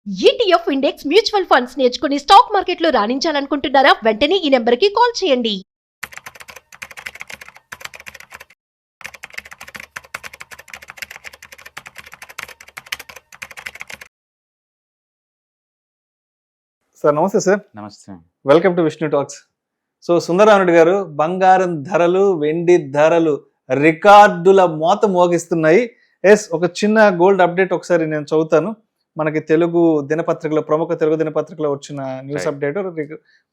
ETF index mutual funds నేర్చుకుని stock మార్కెట్లో రాణించాలనుకుంటున్నారా? వెంటనే ఈ నెంబర్కి కాల్ చేయండి. సార్ నమస్తే సార్. నమస్తే. Welcome to Vishnu talks. So Sundararamareddy గారు, బంగారం ధరలు, వెండి ధరలు రికార్డుల మోత మోగిస్తున్నాయి. ఒక చిన్న గోల్డ్ అప్డేట్ ఒకసారి నేను చదువుతాను. మనకి తెలుగు దినపత్రికలో, ప్రముఖ తెలుగు దినపత్రికలో వచ్చిన న్యూస్ అప్డేట్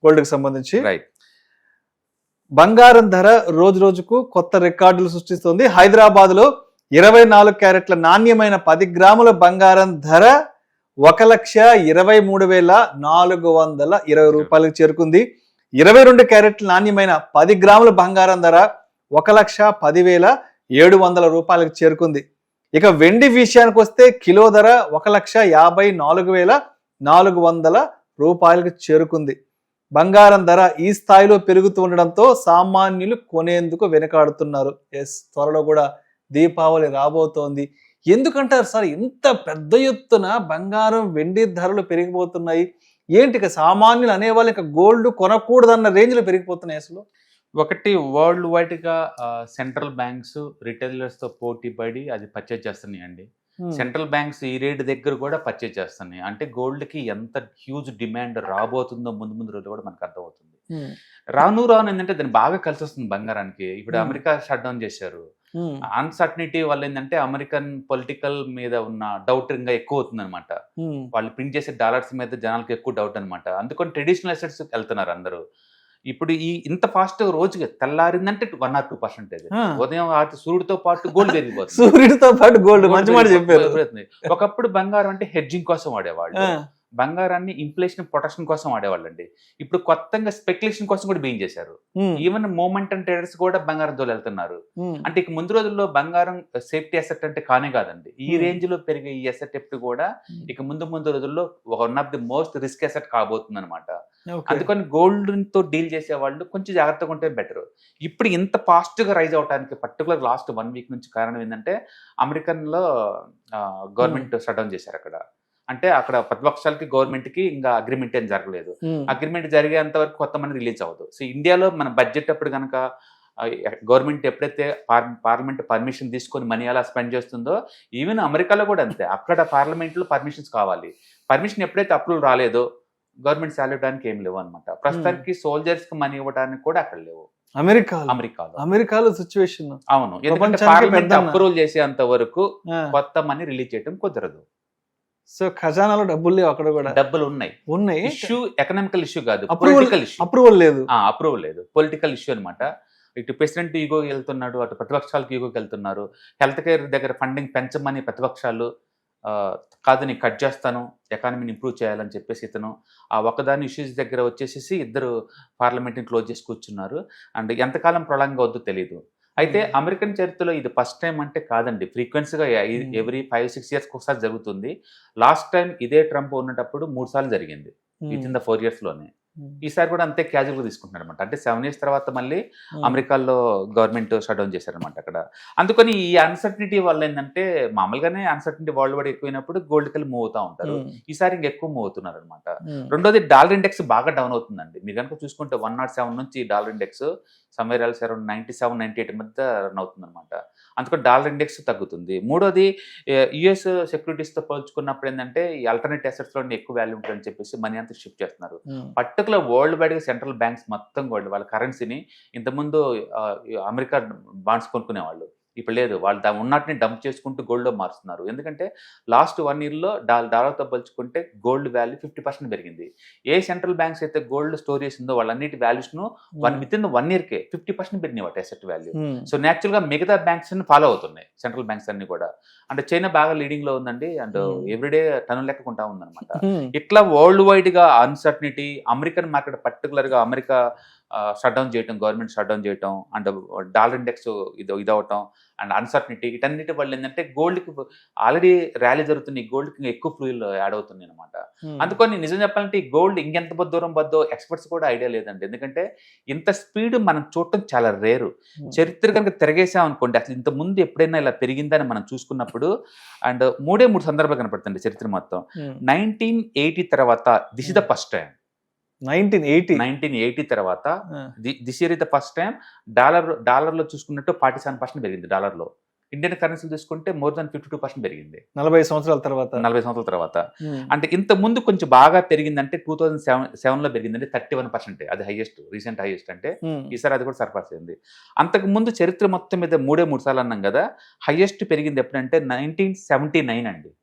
గోల్డ్ కి సంబంధించి. బంగారం ధర రోజు రోజుకు కొత్త రికార్డులు సృష్టిస్తుంది. హైదరాబాద్ లో 24 క్యారెట్ల నాణ్యమైన 10 గ్రాముల బంగారం ధర 1,23,420 రూపాయలకు చేరుకుంది. 22 క్యారెట్ల నాణ్యమైన 10 గ్రాముల బంగారం ధర 1,10,700 రూపాయలకు చేరుకుంది. ఇక వెండి విషయానికి వస్తే కిలో ధర 1,54,400 రూపాయలకు చేరుకుంది. బంగారం ధర ఈ స్థాయిలో పెరుగుతూ ఉండడంతో సామాన్యులు కొనేందుకు వెనకాడుతున్నారు. త్వరలో కూడా దీపావళి రాబోతోంది. ఎందుకంటారు సార్ ఇంత పెద్ద ఎత్తున బంగారం, వెండి ధరలు పెరిగిపోతున్నాయి? ఏంటి ఇక సామాన్యులు అనేవాళ్ళు ఇక గోల్డ్ కొనకూడదన్న రేంజ్ లో పెరిగిపోతున్నాయి? అసలు ఒకటి, వరల్డ్ వైడ్ గా సెంట్రల్ బ్యాంక్స్ రిటైలర్స్ తో పోటీ పడి అది పర్చేజ్ చేస్తున్నాయి అండి. సెంట్రల్ బ్యాంక్స్ ఈ రేట్ దగ్గర కూడా పర్చేజ్ చేస్తున్నాయి. అంటే గోల్డ్ కి ఎంత హ్యూజ్ డిమాండ్ రాబోతుందో ముందు రోజులు కూడా మనకు అర్థమవుతుంది. రాను ఏంటంటే దాన్ని బాగా కలిసి వస్తుంది బంగారానికి. ఇప్పుడు అమెరికా షట్ డౌన్ చేశారు. అన్సర్టనిటీ వల్ల ఏంటంటే అమెరికన్ పొలిటికల్ మీద ఉన్న డౌట్ ఇంకా ఎక్కువ అవుతుంది అనమాట. వాళ్ళు ప్రింట్ చేసే డాలర్స్ మీద జనాలకు ఎక్కువ డౌట్ అనమాట. అందుకని ట్రెడిషనల్ అసెట్స్ వెళ్తున్నారు అందరూ. ఇప్పుడు ఇంత ఫాస్ట్ రోజుగా తెల్లారిందంటే 1 or 2%. ఉదయం సూర్యుడితో పాటు గోల్డ్ పెరిగిపోతుంది. సూర్యుడితో పాటు గోల్డ్, మంచి మాట చెప్పారు. ఒకప్పుడు బంగారం అంటే హెడ్జింగ్ కోసం వాడేవాళ్ళు, బంగారాన్ని ఇన్ఫ్లేషన్ ప్రొటెక్షన్ కోసం వాడేవాళ్ళండి. ఇప్పుడు కొత్తగా స్పెక్యులేషన్ కోసం కూడా బీయింగ్ చేశారు. ఈవెన్ మూమెంట్ అండ్ ట్రేడర్స్ కూడా బంగారం జోలు వెళ్తున్నారు. అంటే ఇక ముందు రోజుల్లో బంగారం సేఫ్టీ అసెట్ అంటే కానే కాదండి. ఈ రేంజ్ లో పెరిగే ఈ అసెట్ ఎప్పుడు కూడా ఇక ముందు రోజుల్లో one of the most risk asset కాబోతుంది అనమాట. అందుకని గోల్డ్ తో డీల్ చేసే వాళ్ళు కొంచెం జాగ్రత్తగా ఉంటే బెటర్. ఇప్పుడు ఇంత ఫాస్ట్ గా రైజ్ అవడానికి పర్టికులర్ లాస్ట్ 1 week నుంచి కారణం ఏంటంటే అమెరికన్ లో గవర్నమెంట్ షట్ డౌన్ చేశారు అక్కడ. అంటే అక్కడ ప్రతిపక్షాలకి గవర్నమెంట్ కి ఇంకా అగ్రిమెంట్ ఏం జరగలేదు. అగ్రిమెంట్ జరిగేంత వరకు కొత్త మనీ రిలీజ్ అవ్వదు. సో ఇండియాలో మన బడ్జెట్ అప్పుడు కనుక గవర్నమెంట్ ఎప్పుడైతే పార్లమెంట్ పర్మిషన్ తీసుకొని మనీ ఎలా స్పెండ్ చేస్తుందో, ఈవెన్ అమెరికాలో కూడా అంతే. అక్కడ పార్లమెంట్ లో పర్మిషన్స్ కావాలి. పర్మిషన్ ఎప్పుడైతే అప్రూవల్ రాలేదో గవర్నమెంట్ శాలరీ ఇవ్వడానికి ఏం లేవు అనమాట. ప్రస్తుతానికి సోల్జర్స్ కి మనీ ఇవ్వడానికి కూడా అక్కడ లేవు అమెరికాలో సిచ్యువేషన్. అవును, ఎందుకంటే పార్లమెంట్ అప్రూవల్ చేసేంత వరకు కొత్త మనీ రిలీజ్ చేయడం కుదరదు. సో ఖజానాలో డబ్బులు లేవు, అక్కడ కూడా డబ్బులు ఉన్నాయి. ఇష్యూ ఎకనామికల్ ఇష్యూ కాదు, పొలిటికల్ ఇష్యూ. అప్రూవల్ లేదు, పొలిటికల్ ఇష్యూ అనమాట. ఇటు ప్రెసిడెంట్ ఈగోకి వెళ్తున్నాడు, అటు ప్రతిపక్షాలకు ఈగోకి వెళ్తున్నారు. హెల్త్ కేర్ దగ్గర ఫండింగ్ పెంచమని ప్రతిపక్షాలు, కాదు నేను కట్ చేస్తాను, ఎకానమీని ఇంప్రూవ్ చేయాలని చెప్పేసి ఇతను ఆ ఒకదాని ఇష్యూస్ దగ్గర వచ్చేసేసి ఇద్దరు పార్లమెంట్ని క్లోజ్ చేసి కూర్చున్నారు. అండ్ ఎంతకాలం ప్రొలాంగ్ అవుద్దో తెలీదు. అయితే అమెరికన్ చరిత్రలో ఇది ఫస్ట్ టైం అంటే కాదండి, ఫ్రీక్వెన్సీగా ఎవ్రీ 5-6 years ఒకసారి జరుగుతుంది. లాస్ట్ టైం ఇదే ట్రంప్ ఉన్నప్పుడు 3 సార్లు జరిగింది విత్ ఇన్ ద 4 years లోనే. ఈసారి కూడా అంతే క్యాజువల్ గా తీసుకుంటున్నారు అనమాట. అంటే 7 years తర్వాత మళ్ళీ అమెరికాలో గవర్నమెంట్ షట్ డౌన్ చేశారనమాట అక్కడ. అందుకని ఈ అన్సర్టనిటీ వల్ల ఏంటంటే, మామూలుగానే అన్సర్టనిటీ వరల్డ్ వైడ్ ఎక్కువైనప్పుడు గోల్డ్ కెళ్ళి మూవ్ అవుతా ఉంటారు. ఈసారి ఇంకెక్కువ మూవ్ అవుతున్నారు అనమాట. రెండోది, డాలర్ ఇండెక్స్ బాగా డౌన్ అవుతుందండి. మీరు కనుక చూసుకుంటే 107 నుంచి dollar index somewhere else around 97-98 మధ్య రన్ అవుతుంది అనమాట. అందుకని డాలర్ ఇండెక్స్ తగ్గుతుంది. మూడోది, యుఎస్ సెక్యూరిటీస్ తో పోల్చుకున్నప్పుడు ఏంటంటే ఈ ఆల్టర్నేట్ అసెట్స్ లో ఎక్కువ వాల్యూ ఉంటుందని చెప్పేసి మనీ అంతా షిఫ్ట్ చేస్తున్నారు. పర్టికులర్ వరల్డ్ వైడ్ గా సెంట్రల్ బ్యాంక్స్ మొత్తం కూడా వాళ్ళ కరెన్సీని, ఇంతకుముందు అమెరికా బాండ్స్ కొనుక్కునేవాళ్ళు, ఇప్పుడు లేదు, వాళ్ళు ఉన్నట్టుని డంప్ చేసుకుంటూ గోల్డ్ లో మారుస్తున్నారు. ఎందుకంటే లాస్ట్ 1 year లో డాలర్తో పోల్చుకుంటే గోల్డ్ వాల్యూ 50% పెరిగింది. ఏ సెంట్రల్ బ్యాంక్స్ అయితే గోల్డ్ స్టోర్ చేసిందో వాళ్ళన్నిటి వాల్యూస్ ను విత్ ఇన్ 1 year 50% పెరిగినాయి వాటి అసెట్ వాల్యూ. సో న్యాచురల్ గా మిగతా బ్యాంక్స్ ఫాలో అవుతున్నాయి సెంట్రల్ బ్యాంక్స్ అన్ని కూడా. అంటే చైనా బాగా లీడింగ్ లో ఉందండి, అండ్ ఎవ్రీడే టన్ను లెక్కకుంటా ఉందన్నమాట. ఇట్లా వరల్డ్ వైడ్ గా అన్సర్టనిటీ, అమెరికన్ మార్కెట్ పర్టికులర్ గా అమెరికా షట్ డౌన్ చేయటం, గవర్నమెంట్ షట్ డౌన్ చేయటం, అండ్ డాలర్ ఇండెక్స్ ఇదవటం, అండ్ అన్సర్టనిటీ, వీటన్నిటి వల్ల ఏంటంటే గోల్డ్కి ఆల్రెడీ ర్యాలీ జరుగుతుంది, గోల్డ్కి ఎక్కువ ఫ్లూయిల్ యాడ్ అవుతుంది అనమాట. అందుకని నిజం చెప్పాలంటే ఈ గోల్డ్ ఇంకెంత దూరం పోద్దో ఎక్స్పర్ట్స్ కూడా ఐడియా లేదండి. ఎందుకంటే ఇంత స్పీడ్ మనం చూడటం చాలా రేరు. చరిత్ర కనుక తిరగేసాం అనుకోండి, అసలు ఇంత ముందు ఎప్పుడైనా ఇలా పెరిగిందని మనం చూసుకున్నప్పుడు అండ్ 3 సందర్భాలు కనపడుతుంది చరిత్ర మొత్తం. 1980 తర్వాత this is the first time. 1980 తర్వాత this year is the first time dollar లో చూసుకున్నట్టు 47% పెరిగింది. డాలర్ లో ఇండియన్ కరెన్సీలు చూసుకుంటే మోర్ దాన్ 52% పెరిగింది 40 సంవత్సరాల తర్వాత. అంటే ఇంత ముందు కొంచెం బాగా పెరిగిందంటే 2007 లో పెరిగిందంటే 31%. అది హైయెస్ట్, రీసెంట్ హైయెస్ట్. అంటే ఈసారి అది కూడా సర్పాస్ అయింది. అంతకు ముందు చరిత్ర మొత్తం మీద 3 సార్లు అన్నాం కదా, హైయెస్ట్ పెరిగింది ఎప్పుడంటే 1979 అండి.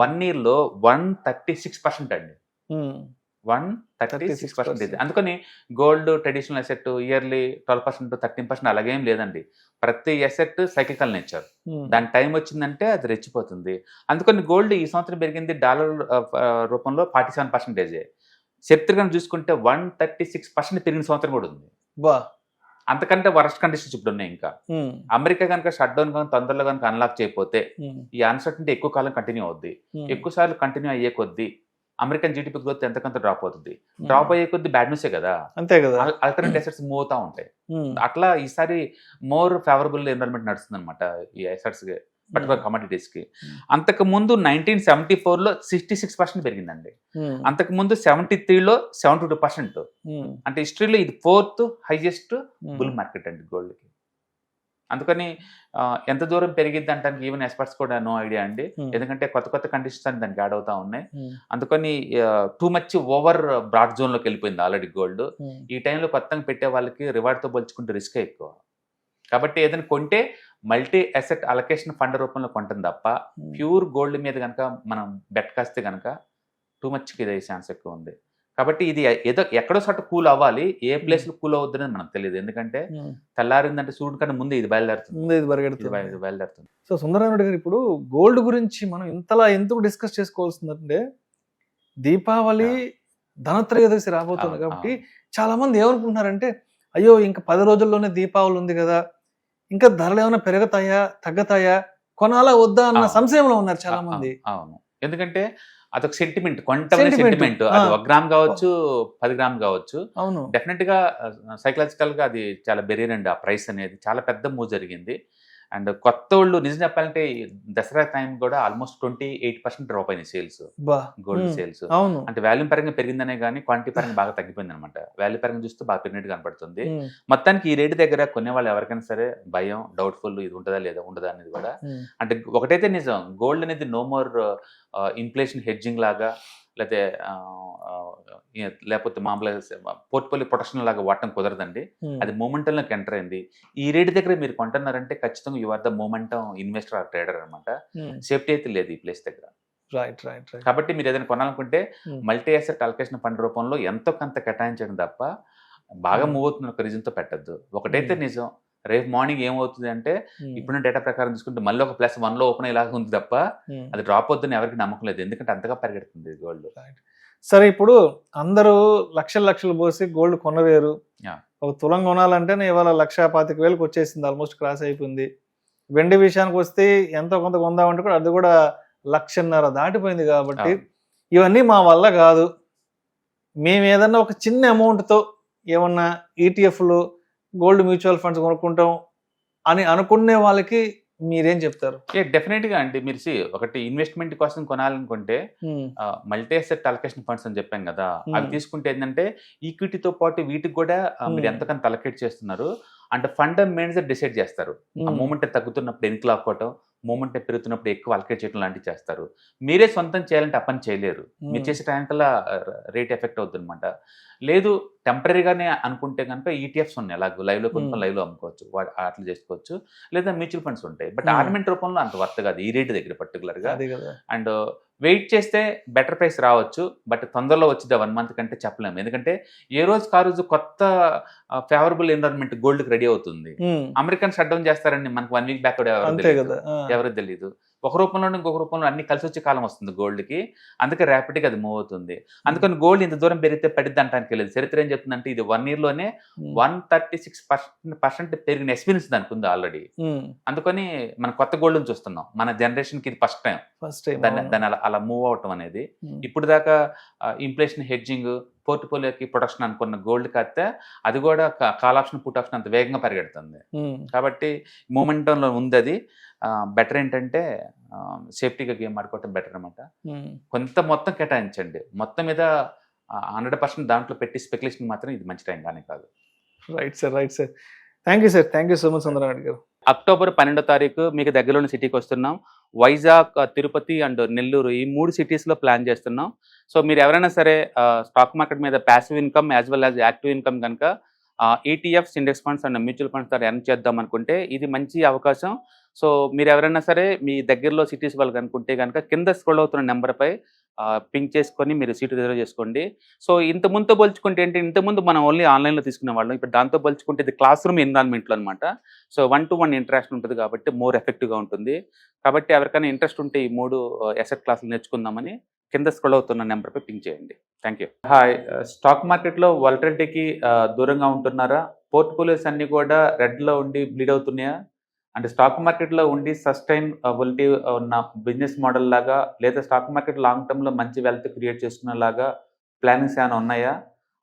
1 year లో 136% అండి. 136%. అందుకని గోల్డ్ ట్రెడిషనల్ అసెట్ ఇయర్లీ 12%, 13% అలాగేం లేదండి. ప్రతి అసెట్ సైకికల్ నేచర్. దాని టైం వచ్చిందంటే అది రెచ్చిపోతుంది. అందుకని గోల్డ్ ఈ సంవత్సరం పెరిగింది డాలర్ రూపంలో 47%. చరిత్రగా చూసుకుంటే 136% పెరిగిన సంవత్సరం కూడా ఉంది. అంతకంటే వరస్ట్ కండిషన్స్ ఇప్పుడు ఉన్నాయి. ఇంకా అమెరికా కనుక షట్ డౌన్ కనుక తొందరలో కనుక అన్లాక్ చేయకపోతే ఈ అన్సర్టనిటీ ఎక్కువ కాలం కంటిన్యూ అవుద్ది. ఎక్కువ సార్లు కంటిన్యూ అయ్యే కొద్దీ అమెరికన్ జీడిపి గ్రోత్ ఎంతకంత డ్రాప్ అవుతుంది. డ్రాప్ అయ్యే కొద్ది బ్యాడ్ న్యూసే కదా, అంతే కదా. ఆల్టర్నేట్ అసెట్స్ మూవ్ అవుతా ఉంటాయి. అట్లా ఈసారి మోర్ ఫేవరబుల్ ఎన్విరాన్మెంట్ నడుస్తుంది అనమాట ఈ అసెట్స్ కి, పర్టికులర్ కమోడిటీస్ కి. అంతకు ముందు 1974 లో 66% పెరిగిందండి. అంతకు ముందు 73 లో 72%. అంటే హిస్టరీలో ఇది 4th హైయెస్ట్ బుల్ మార్కెట్ అండి గోల్డ్ కి. అందుకని ఎంత దూరం పెరిగిద్ది అంటానికి ఈవెన్ ఎక్స్పర్ట్స్ కూడా నో ఐడియా అండి. ఎందుకంటే కొత్త కండిషన్స్ అని దానికి యాడ్ అవుతా ఉన్నాయి. అందుకని too much over broad zone లోకి వెళ్ళిపోయింది ఆల్రెడీ గోల్డ్. ఈ టైంలో కొత్తగా పెట్టే వాళ్ళకి రివార్డ్ తో పోల్చుకుంటే రిస్క్ ఎక్కువ. కాబట్టి ఏదైనా కొంటే మల్టీ అసెట్ అలొకేషన్ ఫండ్ రూపంలో కొంటుంది తప్ప ప్యూర్ గోల్డ్ మీద కనుక మనం బెట్ కాస్తే కనుక టూ మచ్ ఇదే ఛాన్స్ ఎక్కువ ఉంది. కాబట్టి ఇది ఏదో ఎక్కడో చోట కూల్ అవ్వాలి, ఏ ప్లేస్ లో కూల్ అవుతుందని మనకు తెలియదు. ఎందుకంటే తెల్లారిందంటే సూర్యుడి కన్నా ముందు ఇది బయలుదేరుతుంది. సో సుందరరామరెడ్డి గారు, ఇప్పుడు గోల్డ్ గురించి మనం ఇంతలా ఎందుకు డిస్కస్ చేసుకోవాల్సిందంటే దీపావళి ధనత్రయోదశి రాబోతుంది కాబట్టి చాలా మంది ఏమనుకుంటున్నారంటే, అయ్యో ఇంకా 10 రోజుల్లోనే దీపావళి ఉంది కదా, ఇంకా ధరలు ఏమైనా పెరుగుతాయా తగ్గుతాయా, కొనాలా వద్దా అన్న సంశయంలో ఉన్నారు చాలా మంది. అవును, ఎందుకంటే అదొక సెంటిమెంట్, కొంటమైన సెంటిమెంట్. అది 1 గ్రామ్ కావచ్చు, 10 గ్రామ్ కావచ్చు. అవును, డెఫినెట్ గా సైకలాజికల్ గా అది చాలా బెరీనండి. ఆ ప్రైస్ అనేది చాలా పెద్ద మూవ్ జరిగింది. అండ్ కొత్త వాళ్ళు నిజం చెప్పాలంటే దసరా టైం కూడా ఆల్మోస్ట్ 28% డ్రాప్ అయినాయి సేల్స్, గోల్డ్ సేల్స్. అంటే వాల్యూమ్ పరంగా పెరిగిందనే కానీ క్వాంటిటీ పరంగా బాగా తగ్గిపోయింది అనమాట. వాల్యూ పరంగా చూస్తే బాగా పెరిగినట్టు కనపడుతుంది. మొత్తానికి ఈ రేటు దగ్గర కొనే వాళ్ళు ఎవరికైనా సరే భయం, డౌట్ఫుల్, ఇది ఉంటుందా లేదా ఉండదా అనేది కూడా. అంటే ఒకటైతే నిజం, గోల్డ్ అనేది నో మోర్ ఇన్ఫ్లేషన్ హెడ్జింగ్ లాగా లేకపోతే మామూలుగా పోర్ట్ఫోలియో ప్రొటెక్షన్ లాగా వాడటం కుదరదండి. అది మూమెంటంలోకి ఎంటర్ అయింది. ఈ రేటు దగ్గర మీరు కొంటున్నారంటే ఖచ్చితంగా you are the momentum investor or trader అనమాట. సేఫ్టీ అయితే లేదు ఈ ప్లేస్ దగ్గర. కాబట్టి మీరు ఏదైనా కొనాలనుకుంటే మల్టీ అసెట్ అలొకేషన్ ఫండ్ రూపంలో ఎంతో కొంత కేటాయించడం తప్ప బాగా మూవ్ అవుతున్న ఒక రీజన్తో పెట్టద్దు. ఒకటైతే నిజం, రేపు మార్నింగ్ ఏమవుతుంది అంటే ఇప్పుడున్న డేటా ప్రకారం చూసుకుంటే మళ్ళీ ఒక +1 లో ఓపెన్ అయ్యేలాగా ఉంది తప్ప అది డ్రాప్ అవుతుందని ఎవరికి నమ్మకం లేదు. ఎందుకంటే అంతగా పరిగెడుతుంది గోల్డ్. సరే, ఇప్పుడు అందరూ లక్షలు పోసి గోల్డ్ కొనలేరు. ఒక తులం కొనాలంటేనే ఇవాళ 1,25,000 వచ్చేసింది, ఆల్మోస్ట్ క్రాస్ అయిపోయింది. వెండి విషయానికి వస్తే ఎంతో కొంత కొందామంటే కూడా అది కూడా 1,50,000 దాటిపోయింది. కాబట్టి ఇవన్నీ మా వల్ల కాదు, మేము ఏదన్నా ఒక చిన్న అమౌంట్తో ఏమన్నా ఈటీఎఫ్లు, గోల్డ్ మ్యూచువల్ ఫండ్స్ కొనుక్కుంటాం అని అనుకునే వాళ్ళకి మీరేం చెప్తారు? డెఫినెట్ గా అండి, మీరు ఒకటి ఇన్వెస్ట్మెంట్ కోసం కొనాలనుకుంటే మల్టీ అసెట్ అలొకేషన్ ఫండ్స్ అని చెప్పాం కదా, అవి తీసుకుంటే ఏంటంటే ఈక్విటీతో పాటు వీటికి కూడా మీరు ఎంతకంత అలొకేట్ చేస్తున్నారు అంటే ఫండ్ మేనేజర్ డిసైడ్ చేస్తారు. ఆ మూమెంట్ తగ్గుతున్నప్పుడు ఎన్నికలు ఆపుకోవటం, మూమెంట్ పెరుగుతున్నప్పుడు ఎక్కువ అలొకేట్ చేయడం లాంటివి చేస్తారు. మీరే సొంతం చేయాలంటే ఆ పని చేయలేరు. మీరు చేసే టైంకల్లా రేట్ ఎఫెక్ట్ అవుతుంది అనమాట. లేదు టెంపరీగానే అనుకుంటే కనుక ఈటీఎఫ్స్ ఉన్నాయి, అలాగే లైవ్లో కొనుక్కొని లైవ్లో అమ్ముకోవచ్చు, అట్లా చేసుకోవచ్చు. లేదా మ్యూచువల్ ఫండ్స్ ఉంటాయి, బట్ ఆర్నమెంట్ రూపంలో అంత వర్త్ కాదు ఈ రేటు దగ్గర పర్టికులర్గా. అండ్ వెయిట్ చేస్తే బెటర్ ప్రైస్ రావచ్చు, బట్ తొందరలో వచ్చింది 1 month కంటే చెప్పలేము. ఎందుకంటే ఏ రోజుకి ఆ రోజు కొత్త ఫేవరబుల్ ఎన్విరాన్మెంట్ గోల్డ్కి రెడీ అవుతుంది. అమెరికన్ షట్ డౌన్ చేస్తారని మనకు 1 week బ్యాక్ ఎవరికి తెలియదు. ఒక రూపంలో ఇంకొక రూపంలో అన్ని కలిసి వచ్చే కాలం వస్తుంది గోల్డ్కి, అందుకే ర్యాపిడ్గా అది మూవ్ అవుతుంది. అందుకని గోల్డ్ ఇంత దూరం పెరిగితే పడిద్ది అంటానికి లేదు. చరిత్ర ఏం చెప్తుందంటే ఇది 1 yearలోనే 136% పెరిగిన ఎక్స్పీరియన్స్ దానికి ఉంది ఆల్రెడీ. అందుకని మనం కొత్త గోల్డ్ని చూస్తున్నాం. మన జనరేషన్కి ఇది ఫస్ట్ టైం దాన్ని అలా మూవ్ అవటం అనేది. ఇప్పుడు దాకా ఇన్ఫ్లేషన్ హెడ్జింగ్, పోర్ట్ఫోలియోకి ప్రొటెక్షన్ అనుకున్న గోల్డ్ కాస్తే అది కూడా కాల్ ఆప్షన్ పుట్ ఆప్షన్ అంత వేగంగా పరిగెడుతుంది. కాబట్టి మూమెంటంలో ఉంది అది. బెటర్ ఏంటంటే సేఫ్టీగా గేమ్ ఆడుకోవటం బెటర్ అనమాట. కొంత మొత్తం కేటాయించండి, మొత్తం మీద 100% దాంట్లో పెట్టి స్పెక్యులేషన్ మాత్రం ఇది మంచి టైం కానీ కాదు. Right sir, right sir. Thank you so much Sundara Rao గారు. అక్టోబర్ 12 మీకు దగ్గరలోని సిటీకి వస్తున్నాం. వైజాగ్, తిరుపతి అండ్ నెల్లూరు ఈ 3 సిటీస్లో ప్లాన్ చేస్తున్నాం. సో మీరు ఎవరైనా సరే స్టాక్ మార్కెట్ మీద passive income as well as active income కనుక ETFs, index funds and mutual funds ద్వారా ఎర్న్ చేద్దాం అనుకుంటే ఇది మంచి అవకాశం. సో మీరు ఎవరైనా సరే మీ దగ్గరలో సిటీస్ వాళ్ళకి అనుకుంటే కనుక కింద స్క్రోల్ అవుతున్న నెంబర్పై పింక్ చేసుకొని మీరు సీటు రిజర్వ్ చేసుకోండి. సో ఇంతకుముందుతో పోల్చుకుంటే ఏంటి, ఇంతకుముందు మనం ఓన్లీ ఆన్లైన్లో తీసుకునే వాళ్ళం, ఇప్పుడు దాంతో పోల్చుకుంటే ఇది క్లాస్ రూమ్ ఎన్విరాన్మెంట్లో అనమాట. సో 1-to-1 ఇంటరాక్షన్ ఉంటుంది కాబట్టి మోర్ ఎఫెక్టివ్గా ఉంటుంది. కాబట్టి ఎవరికైనా ఇంట్రెస్ట్ ఉంటే ఈ 3 అసెట్ క్లాసులు నేర్చుకుందామని కింద స్క్రోల్ అవుతున్న నెంబర్పై పింక్ చేయండి. Thank you. హాయ్. స్టాక్ మార్కెట్లో వాలటిలిటీకి దూరంగా ఉంటున్నారా? పోర్ట్ఫోలియోస్ అన్నీ కూడా రెడ్లో ఉండి బ్లీడ్ అవుతున్నాయా? అంటే స్టాక్ మార్కెట్లో ఉండి సస్టైనబిలిటీ ఉన్న బిజినెస్ మోడల్ లాగా, లేదా స్టాక్ మార్కెట్ లాంగ్ టర్మ్లో మంచి వెల్త్ క్రియేట్ చేసుకునేలాగా ప్లానింగ్స్ ఏమైనా ఉన్నాయా?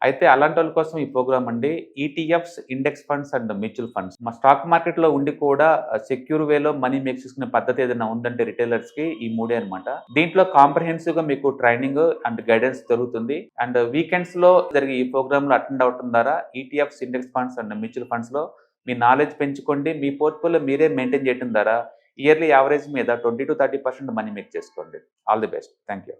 అయితే అలాంటి వాళ్ళ కోసం ఈ ప్రోగ్రామ్ అండి. ETFs, index funds and mutual funds. మా స్టాక్ మార్కెట్లో ఉండి కూడా సెక్యూర్ వేలో మనీ మేక్ చేసుకునే పద్ధతి ఏదైనా ఉందంటే రిటైలర్స్కి ఈ 3 అనమాట. దీంట్లో కాంప్రహెన్సివ్గా మీకు ట్రైనింగ్ అండ్ గైడెన్స్ జరుగుతుంది. అండ్ వీకెండ్స్లో జరిగే ఈ ప్రోగ్రామ్లో అటెండ్ అవటం ద్వారా ETFs, index funds and mutual ఫండ్స్లో మీ నాలెడ్జ్ పెంచుకోండి. మీ పోర్ట్ఫోలియో మీరే మెయింటైన్ చేయడం ద్వారా ఇయర్లీ యావరేజ్ మీద 20-30% మనీ మేక్ చేసుకోండి. All the best. Thank you.